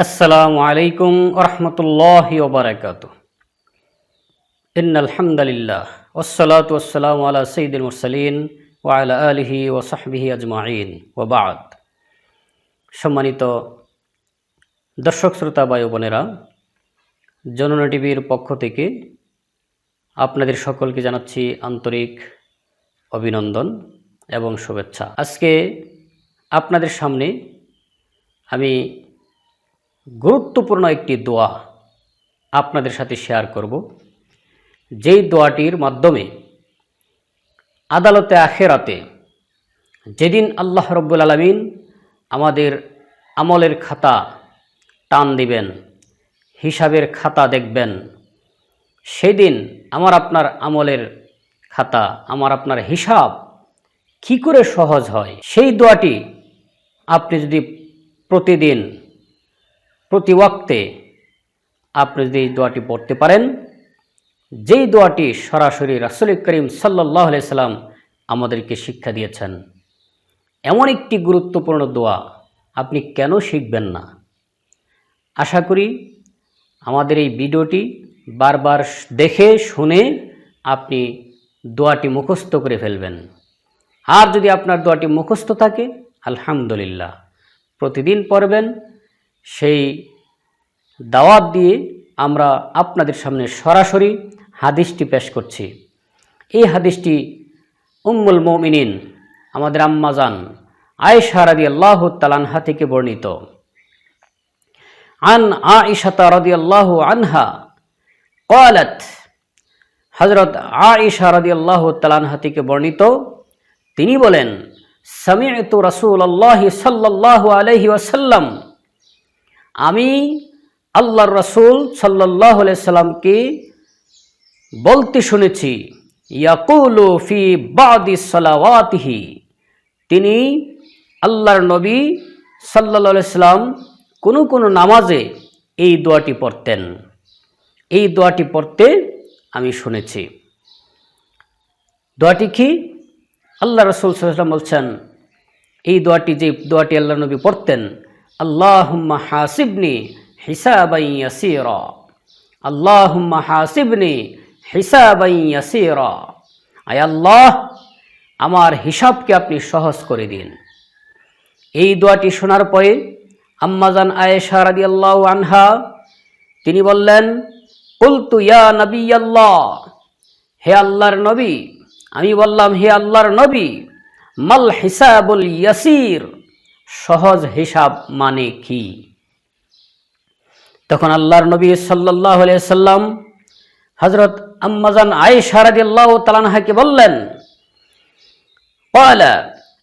আসসালামু আলাইকুম ওরহমতুল্লাহি ওবারাকাতুহ। ইন্নাল হামদালিল্লাহ ওয়াসসালাতু ওয়াসসালামু আলা সাইয়্যিদিল মুরসালিন ওয়া আলা আলিহি ওয়া সাহবিহি আজমাইন ওয়া বা'দ। সম্মানিত দর্শক শ্রোতা ভাই ও বোনেরা, জননী টিভির পক্ষ থেকে আপনাদের সকলকে জানাচ্ছি আন্তরিক অভিনন্দন এবং শুভেচ্ছা। আজকে আপনাদের সামনে আমি গুরুত্বপূর্ণ একটি দোয়া আপনাদের সাথে শেয়ার করব, যেই দোয়াটির মাধ্যমে আদালতে আখেরাতে যেদিন আল্লাহ রব্বুল আলামিন আমাদের আমলের খাতা টান দিবেন, হিসাবের খাতা দেখবেন, সেদিন আমার আপনার আমলের খাতা, আমার আপনার হিসাব কি করে সহজ হয়, সেই দোয়াটি আপনি যদি প্রতিদিন প্রতি ওয়াক্তে আপনি যদি এই দোয়াটি পড়তে পারেন, যেই দোয়াটি সরাসরি রাসূল করিম সাল্লাল্লাহু আলাইহি সাল্লাম আমাদেরকে শিক্ষা দিয়েছেন, এমন একটি গুরুত্বপূর্ণ দোয়া আপনি কেন শিখবেন না? আশা করি আমাদের এই ভিডিওটি বারবার দেখে শুনে আপনি দোয়াটি মুখস্থ করে ফেলবেন। আর যদি আপনার দোয়াটি মুখস্থ থাকে, আলহামদুলিল্লাহ, প্রতিদিন পড়বেন। সেই দাওয়াত দিয়ে আমরা আপনাদের সামনে সরাসরি হাদিসটি পেশ করছি। এই হাদিসটি উম্মুল মুমিনিন আমাদের আম্মাজান আয়েশা রাদিয়াল্লাহু তাআলা আনহা থেকে বর্ণিত। আন আয়েশা রাদিয়াল্লাহু আনহা ক্বালাত, হযরত আয়েশা রাদিয়াল্লাহু তাআলা আনহা থেকে বর্ণিত, তিনি বলেন, সামি'তু রাসূলুল্লাহি সাল্লাল্লাহু আলাইহি ওয়াসাল্লাম, আমি আল্লাহর রাসূল সাল্লাল্লাহু আলাইহি সাল্লামকে বলতে শুনেছি, ইয়াকুলু ফি বাদি সালাওয়াতিহি, তিনি আল্লাহর নবী সাল্লাল্লাহু আলাইহি সাল্লাম কোন কোন নামাজে এই দোয়াটি পড়তেন। এই দোয়াটি পড়তে আমি শুনেছি। দোয়াটি কি? আল্লাহ রাসূল সাল্লাল্লাহু আলাইহি সাল্লাম বলছেন, এই দোয়াটি, যে দোয়াটি আল্লাহর নবী পড়তেন, আল্লাহুম্মা হাসিবনি হিসাবান ইয়াসীরা, আল্লাহুম্মা হাসিবনি হিসাবান ইয়াসীরা, আয় আল্লাহ, আমার হিসাবকে আপনি সহজ করে দিন। এই দোয়াটি শোনার পরে আম্মাজান আয়েশা রাদিয়াল্লাহু আনহা তিনি বললেন, কুলতু ইয়া নবিয়াল্লাহ, হে আল্লাহর নবী, আমি বললাম, হে আল্লাহর নবী, মাল হিসাবুল ইয়াসির, সহজ হিসাব মানে কি? তখন আল্লাহর নবী সাল্লাল্লাহু আলাইহি সাল্লাম হযরত আম্মাজান আয়েশা রাদিয়াল্লাহু তাআলা আনহাকে বললেন, ক্বালা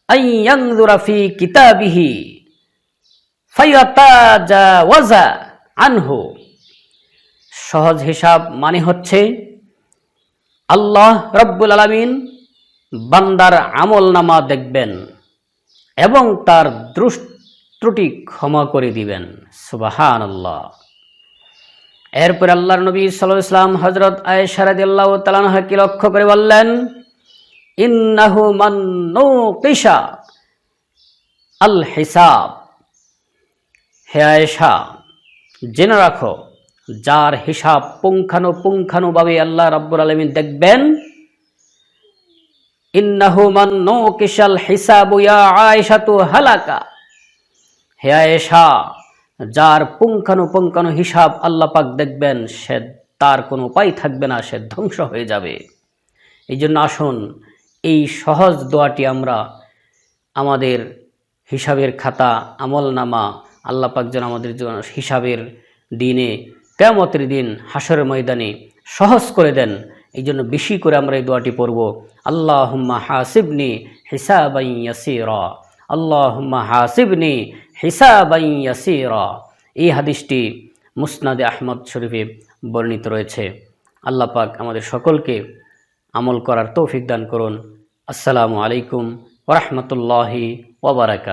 আন ইয়ানজুরা ফি কিতাবিহি ফায়াতাজাওয়াজা আনহু, সহজ হিসাব মানে হচ্ছে আল্লাহ রব্বুল আলামিন বান্দার আমলনামা দেখবেন এবং তার ত্রুটি ক্ষমা করে দিবেন। সুবহানাল্লাহ। এরপর আল্লাহর নবী সাল্লাল্লাহু আলাইহি ওয়াসাল্লাম হযরত আয়েশা রাদিয়াল্লাহু তাআলা আনহাকে লক্ষ্য করে বললেন, ইন্নাহু মান নুকিশা আল হিসাব, হে আয়েশা, জেনে রাখো, যার হিসাব পুঙ্খানুপুঙ্খানুভাবে আল্লাহ রাব্বুল আলামিন দেখবেন, ইন্নাহু মান নুকিশাল হিসাবু ইয়া আয়েশাতু হালাকা, হে আয়েশা, যার পুঙ্খানুপুঙ্খানু হিসাব আল্লাহ পাক দেখবেন, সে তার কোনো উপায় থাকবে না, সে ধ্বংস হয়ে যাবে। এই জন্য আসুন এই সহজ দোয়াটি আমরা আমাদের হিসাবের খাতা, আমলনামা, আল্লাহ পাক যেন আমাদের জন্য হিসাবের দিনে, কিয়ামতের দিন, হাসরের ময়দানে সহজ করে দেন। এই জন্য বেশি করে আমরা এই দোয়াটি পড়ব, আল্লাহুম্মা হাসিবনি হিসাবান ইয়াসীরা, আল্লাহুম্মা হাসিবনি হিসাবান ইয়াসীরা। এই হাদিসটি মুসনাদে আহমদ শরীফে বর্ণিত রয়েছে। আল্লাহ পাক আমাদের সকলকে আমল করার তৌফিক দান করুন। আসসালামু আলাইকুম ওয়া রাহমাতুল্লাহি ওয়া বারাকাতুহু।